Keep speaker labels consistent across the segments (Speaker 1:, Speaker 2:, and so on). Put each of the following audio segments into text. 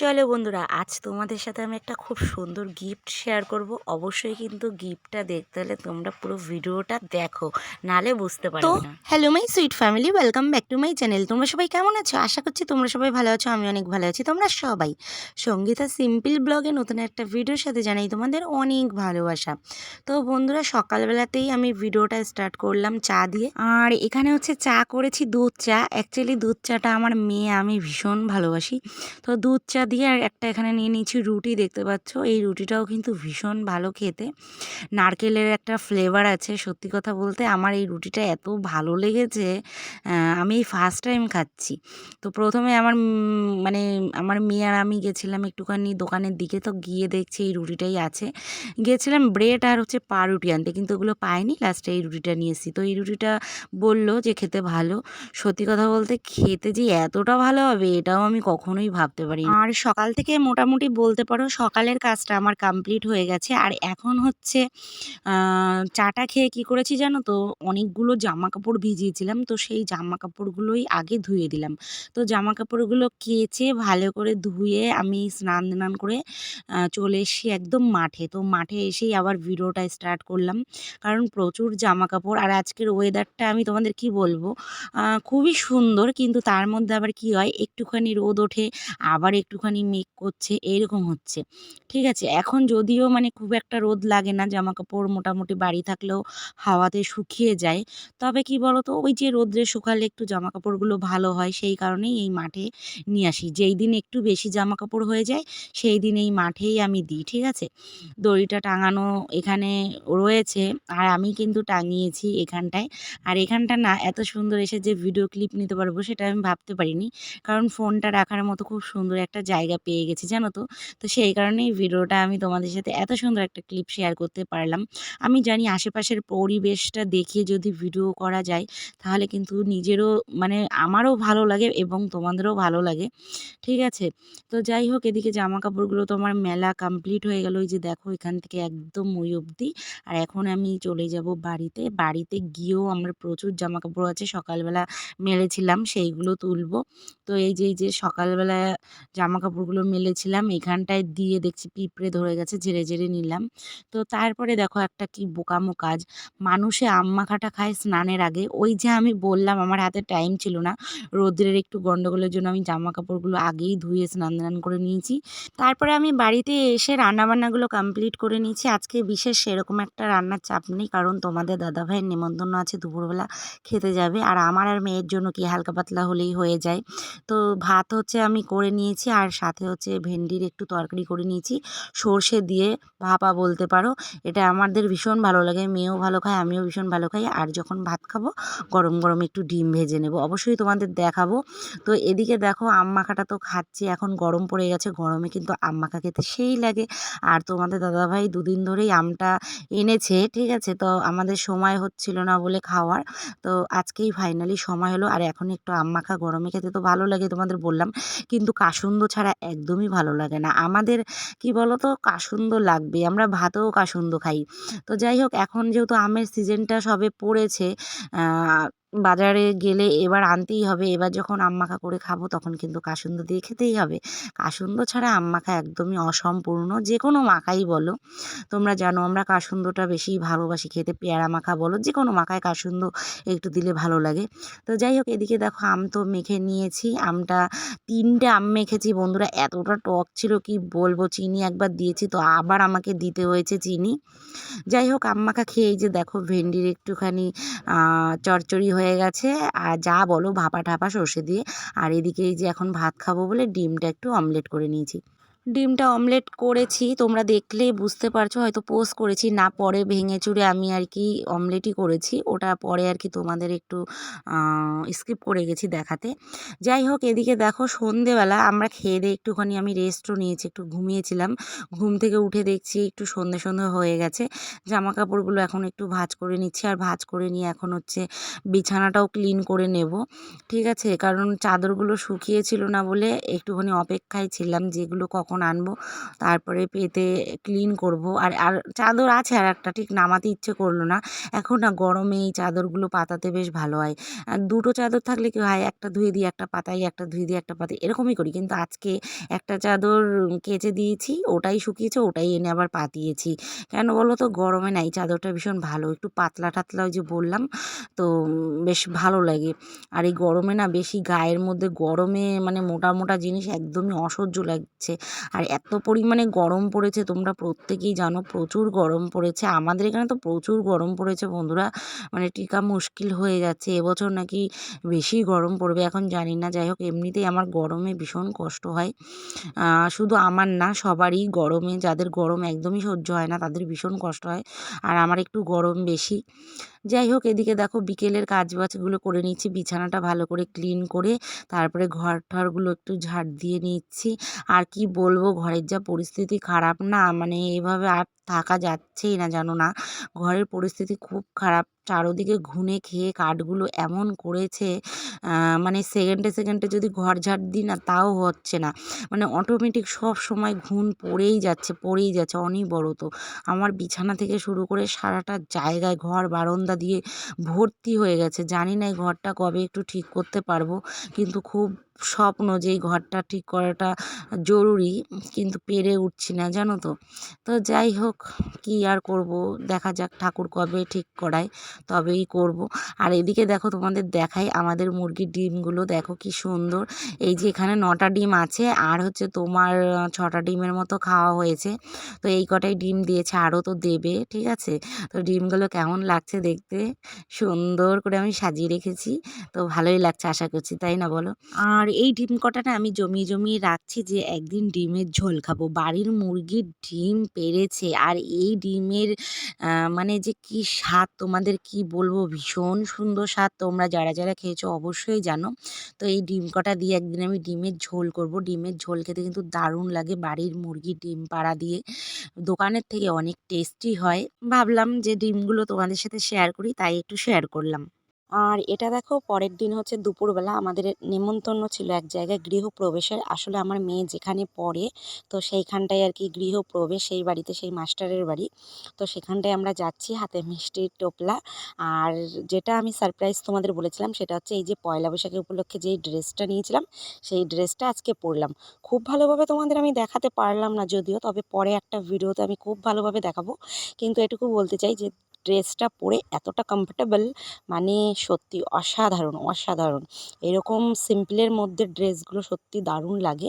Speaker 1: চলো বন্ধুরা, আজ তোমাদের সাথে আমি একটা খুব সুন্দর গিফট শেয়ার করব। অবশ্যই কিন্তু গিফটটা দেখতে হলে তোমরা পুরো ভিডিওটা দেখো, নালে বুঝতে পারবে না। Hello my sweet family, welcome back to my channel. তোমরা সবাই কেমন আছো? আশা করছি তোমরা সবাই ভালো আছো, আমি অনেক ভালো আছি। তোমরা সবাই সঙ্গীতা সিম্পল ব্লগে নতুন একটা ভিডিওর সাথে জানাই তোমাদের অনেক ভালোবাসা। তো বন্ধুরা, সকালবেলাতেই আমি ভিডিওটা স্টার্ট করলাম চা দিয়ে। আর এখানে হচ্ছে চা করেছি দুধ চা। অ্যাকচুয়ালি দুধ চাটা আমার মেয়ে আমি ভীষণ ভালোবাসি। তো দুধ চা দিয়ে আর একটা এখানে নিয়ে নিয়েছি রুটি, দেখতে পাচ্ছ। এই রুটিটাও কিন্তু ভীষণ ভালো খেতে, নারকেলের একটা ফ্লেভার আছে। সত্যি কথা বলতে আমার এই রুটিটা এত ভালো লেগেছে, আমি এই ফার্স্ট টাইম খাচ্ছি। তো প্রথমে মানে আমার মেয়ে আর আমি গেছিলাম একটুখানি দোকানের দিকে, তো গিয়ে দেখছি এই রুটিটাই আছে। গিয়েছিলাম ব্রেড আর হচ্ছে পাউরুটি আনতে, কিন্তু ওগুলো পাইনি, লাস্টে এই রুটিটা নিয়ে এসেছি। তো এই রুটিটা বললো যে খেতে ভালো। সত্যি কথা বলতে খেতে যে এতটা ভালো হবে এটাও আমি কখনোই ভাবতে পারিনি। আর সকাল থেকে মোটামুটি বলতে পারো সকালের কাজটা আমার কমপ্লিট হয়ে গেছে। আর এখন হচ্ছে চাটা খেয়ে কি করেছি জানো তো, অনেকগুলো জামা কাপড় ভিজিয়েছিলাম, তো সেই জামা কাপড়গুলোই আগে ধুয়ে দিলাম। তো জামা কাপড়গুলো কেচে ভালো করে ধুয়ে আমি স্নান দান করে চলে এসেছি একদম মাঠে। তো মাঠে এসেই আবার ভিডিওটা স্টার্ট করলাম, কারণ প্রচুর জামা কাপড়। আর আজকের ওয়েদারটা আমি তোমাদের কি বলবো, খুবই সুন্দর, কিন্তু তার মধ্যে আবার কি হয়, একটুখানি রোদ ওঠে, আবার একটুখানি মেঘ করছে, এরকম হচ্ছে। ঠিক আছে, এখন যদিও মানে খুব একটা রোদ লাগে না, জামা কাপড় মোটামুটি বাড়ি থাকলেও হাওয়াতে শুকিয়ে যায়। তবে কি বলতো, ওই যে রোদ্রে শুকালে একটু জামা কাপড়গুলো ভালো হয়, সেই কারণেই এই মাঠে নিয়ে আসি। যেই দিন একটু বেশি জামা কাপড় হয়ে যায় সেই দিন এই মাঠেই আমি দিই। ঠিক আছে, দড়িটা টাঙানো এখানে রয়েছে, আর আমি কিন্তু টাঙিয়েছি এখানটায়। আর এখানটা না এত সুন্দর এসে যে ভিডিও ক্লিপ নিতে পারবো সেটা আমি ভাবতে পারিনি, কারণ ফোনটা রাখার মতো খুব সুন্দর একটা জায়গা পেয়ে গেছি, জানো তো। তো সেই কারণেই ভিডিওটা আমি তোমাদের সাথে এত সুন্দর একটা ক্লিপ শেয়ার করতে পারলাম। আমি জানি আশেপাশের পরিবেশটা দেখে যদি ভিডিও করা যায় তাহলে কিন্তু নিজেরও মানে আমারও ভালো লাগে এবং তোমাদেরও ভালো লাগে। ঠিক আছে, তো যাই হোক, এদিকে জামা কাপড়গুলো তো আমার মেলা কমপ্লিট হয়ে গেল। ওই যে দেখো এখান থেকে একদম ওই অবধি। আর এখন আমি চলে যাব বাড়িতে। বাড়িতে গিয়েও আমার প্রচুর জামা কাপড় আছে, সকালবেলা মেলেছিলাম, সেইগুলো তুলবো। তো এই যে সকালবেলা জামা কাপড়গুলো মেলেছিলাম, এখানটায় দিয়ে দেখছি পিঁপড়ে ধরে গেছে, ঝেড়ে ঝেড়ে নিলাম। তো তারপরে দেখো একটা কি বোকামো কাজ, মানুষে আম মাখাটা খায় স্নানের আগে। ওই যে আমি বললাম আমার হাতে টাইম ছিল না, রোদ্রের একটু গন্ডগোলের জন্য আমি জামা কাপড়গুলো আগেই ধুয়ে স্নান দান করে নিয়েছি। তারপরে আমি বাড়িতে এসে রান্নাবান্নাগুলো কমপ্লিট করে নিয়েছি। আজকে বিশেষ সেরকম একটা রান্নার চাপ নেই, কারণ তোমাদের দাদাভাইয়ের নেমন্তন্ন আছে, দুপুরবেলা খেতে যাবে। আর আমার আর মেয়ের জন্য কি হালকা পাতলা হলেই হয়ে যায়। তো ভাত হচ্ছে আমি করে নিয়েছি, আর সাথে হচ্ছে ভেন্ডির একটু তরকারি করে নিয়েছি, সর্ষে দিয়ে ভাপা বলতে পারো। এটা আমাদের ভীষণ ভালো লাগে, মেয়েও ভালো খায়, আমিও ভীষণ ভালো খাই। আর যখন ভাত খাবো গরম গরম একটু ডিম ভেজে নেব, অবশ্যই তোমাদের দেখাবো। তো এদিকে দেখো আম মাখাটা তো খাচ্ছি, এখন গরম পড়ে গেছে, গরমে কিন্তু আম মাখা খেতে সেই লাগে। আর তোমাদের দাদাভাই দুদিন ধরেই আমটা এনেছে। ঠিক আছে, তো আমাদের সময় হচ্ছিল না বলে খাওয়ার, তো আজকেই ফাইনালি সময় হলো। আর এখন একটু আম মাখা গরমে খেতে তো ভালো লাগে, তোমাদের বললাম, কিন্তু কাসুন্দ ছাড়া একদমই ভালো লাগে না আমাদের। কি বলো তো, কাসুন্দ লাগবে, আমরা ভাতেও কাসুন্দ খাই। তো যাই হোক, এখন যেহেতু আমের সিজনটা সবে পড়েছে, বাজারে গেলে এবার আনতেই হবে। এবার যখন আম মাখা করে খাবো তখন কিন্তু কাসুন্দ দিয়ে খেতেই হবে। কাসুন্দ ছাড়া আম মাখা একদমই অসম্পূর্ণ, যে কোনো মাখাই বলো। তোমরা জানো আমরা কাসুন্দটা বেশি ভালোবাসি খেতে, পেয়ারা মাখা বলো, যে কোনো মাখায় কাসুন্দ একটু দিলে ভালো লাগে। তো যাই হোক, এদিকে দেখো আম তো মেখে নিয়েছি। আমটা 3টে আম মেখেছি বন্ধুরা, এতটা টক ছিল কি বলবো। চিনি একবার দিয়েছি তো আবার আমাকে দিতে হয়েছে চিনি। যাই হোক, আম মাখা খেয়ে এই যে দেখো ভেন্ডির একটুখানি চচ্চড়ি হয়ে গেছে, আর যা বলো ভাপা ঠাপা সর্ষে দিয়ে। আর এদিকে এই যে এখন ভাত খাবো বলে ডিমটা একটু অমলেট করে নিয়েছি। ডিমটা অমলেট করেছি, তোমরা দেখলেই বুঝতে পারছো, হয়তো পোস্ট করেছি না, পরে ভেঙে চুরে আমি আর কি অমলেটই করেছি, ওটা পরে আর কি তোমাদের একটু স্কিপ করে গেছি দেখাতে। যাই হোক, এদিকে দেখো সন্ধেবেলা আমরা খেয়ে দিয়ে একটুখানি আমি রেস্টও নিয়েছি, একটু ঘুমিয়েছিলাম। ঘুম থেকে উঠে দেখছি একটু সন্ধে সন্ধে হয়ে গেছে। জামা কাপড়গুলো এখন একটু ভাঁজ করে নিচ্ছি, আর ভাঁজ করে নিয়ে এখন হচ্ছে বিছানাটাও ক্লিন করে নেব। ঠিক আছে, কারণ চাদরগুলো শুকিয়েছিল না বলে একটুখানি অপেক্ষায় ছিলাম, যেগুলো কখন তখন আনবো, তারপরে পেতে ক্লিন করব। আর আর চাদর আছে আর একটা, ঠিক নামাতে ইচ্ছে করলো না। এখন না গরমে এই চাদরগুলো পাতাতে বেশ ভালো হয়। আর দুটো চাদর থাকলে কি হয়, একটা ধুয়ে দিয়ে একটা পাতাই, একটা ধুয়ে দিয়ে একটা পাতাই, এরকমই করি। কিন্তু আজকে একটা চাদর কেচে দিয়েছি, ওটাই শুকিয়েছে, ওটাই এনে আবার পাতিয়েছি। কেন বলো তো, গরমে না এই চাদরটা ভীষণ ভালো, একটু পাতলা টাতলা, ওই যে বললাম তো, বেশ ভালো লাগে। আর এই গরমে না বেশি গায়ের মধ্যে, গরমে মানে মোটা মোটা জিনিস একদমই অসহ্য লাগছে। আর এত পরিমাণে গরম পড়েছে, তোমরা প্রত্যেকেই জানো প্রচুর গরম পড়েছে। আমাদের এখানে তো প্রচুর গরম পড়েছে বন্ধুরা, মানে টিকা মুশকিল হয়ে যাচ্ছে। এবছর নাকি বেশি গরম পড়বে, এখন জানি না। যাই হোক, এমনিতেই আমার গরমে ভীষণ কষ্ট হয়। শুধু আমার না, সবারই গরমে, যাদের গরম একদমই সহ্য হয় না তাদের ভীষণ কষ্ট হয়। আর আমার একটু গরম বেশি। যাই হোক, এদিকে দেখো বিকেলের কাজবাজগুলো করে নিচ্ছি, বিছানাটা ভালো করে ক্লিন করে তারপরে ঘর টরগুলো একটু ঝাড় দিয়ে নিচ্ছি। আর কি বলবো, ঘরের যা পরিস্থিতি খারাপ না, মানে এভাবে আর থাকা যাচ্ছেই না, জানো না। ঘরের পরিস্থিতি খুব খারাপ, চারোদিকে ঘুনে খেয়ে কাঠগুলো এমন করেছে, মানে সেকেন্ডে সেকেন্ডে যদি ঘর ঝাড় দিই না তাও হচ্ছে না, মানে অটোমেটিক সব সময় ঘুণ পড়েই যাচ্ছে পড়েই যাচ্ছে অনবরত। আমার বিছানা থেকে শুরু করে সারাটা জায়গায়, ঘর বারান্দা দিয়ে ভর্তি হয়ে গেছে। জানি না এই ঘরটা কবে একটু ঠিক করতে পারবো, কিন্তু খুব স্বপ্ন যে এই ঘরটা ঠিক করাটা জরুরি, কিন্তু পেরে উঠছি না, জানো তো। তো যাই হোক, কি আর করব, দেখা যাক ঠাকুর কবে ঠিক করায়, তবেই করব। আর এদিকে দেখো, তোমাদের দেখাই আমাদের মুরগির ডিমগুলো, দেখো কি সুন্দর। এই যে এখানে 9টা ডিম আছে, আর হচ্ছে তোমার 6টা ডিমের মতো খাওয়া হয়েছে। তো এই কটাই ডিম দিয়েছে, আরও তো দেবে, ঠিক আছে। তো ডিমগুলো কেমন লাগছে দেখতে, সুন্দর করে আমি সাজিয়ে রেখেছি। তো ভালোই লাগছে আশা করছি, তাই না বলো। আর এই ডিম কটা না আমি জমিয়ে জমিয়ে রাখছি, যে একদিন ডিমের ঝোল খাবো। বাড়ির মুরগির ডিম পেড়েছে, আর এই ডিমের মানে যে কি স্বাদ, তোমাদের কি বলবো, ভীষণ সুন্দর স্বাদ। তোমরা যারা যারা খেয়েছো অবশ্যই জানো। তো এই ডিম কটা দিয়ে একদিন আমি ডিমের ঝোল করব। ডিমের ঝোল খেতে কিন্তু দারুণ লাগে, বাড়ির মুরগির ডিম পাড়া দিয়ে। দোকানের থেকে অনেক টেস্টি হয়। ভাবলাম যে ডিমগুলো তোমাদের সাথে শেয়ার করি, তাই একটু শেয়ার করলাম। আর এটা দেখো, পরের দিন হচ্ছে দুপুরবেলা আমাদের নেমন্তন্ন ছিল এক জায়গায় গৃহপ্রবেশের। আসলে আমার মেয়ে যেখানে পড়ে, তো সেইখানটায় আর কি গৃহপ্রবেশ, সেই বাড়িতে, সেই মাস্টারের বাড়ি। তো সেখানটায় আমরা যাচ্ছি, হাতে মিষ্টির টোপলা। আর যেটা আমি সারপ্রাইজ তোমাদের বলেছিলাম, সেটা হচ্ছে এই যে পয়লা বৈশাখের উপলক্ষে যেই ড্রেসটা নিয়েছিলাম, সেই ড্রেসটা আজকে পরলাম। খুব ভালোভাবে তোমাদের আমি দেখাতে পারলাম না যদিও, তবে পরে একটা ভিডিওতে আমি খুব ভালোভাবে দেখাবো। কিন্তু এটুকু বলতে চাই যে ড্রেসটা পরে এতটা কমফোর্টেবল, মানে সত্যি অসাধারণ অসাধারণ। এরকম সিম্পলের মধ্যে ড্রেসগুলো সত্যি দারুণ লাগে।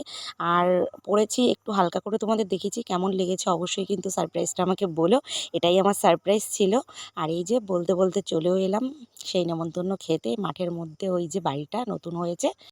Speaker 1: আর পরেছি একটু হালকা করে, তোমাদের দেখেছি কেমন লেগেছে অবশ্যই কিন্তু সারপ্রাইজটা আমাকে বলো। এটাই আমার সারপ্রাইজ ছিল। আর এই যে বলতে বলতে চলেও এলাম সেই নেমন্তন্ন খেতে, মাঠের মধ্যে ওই যে বাড়িটা নতুন হয়েছে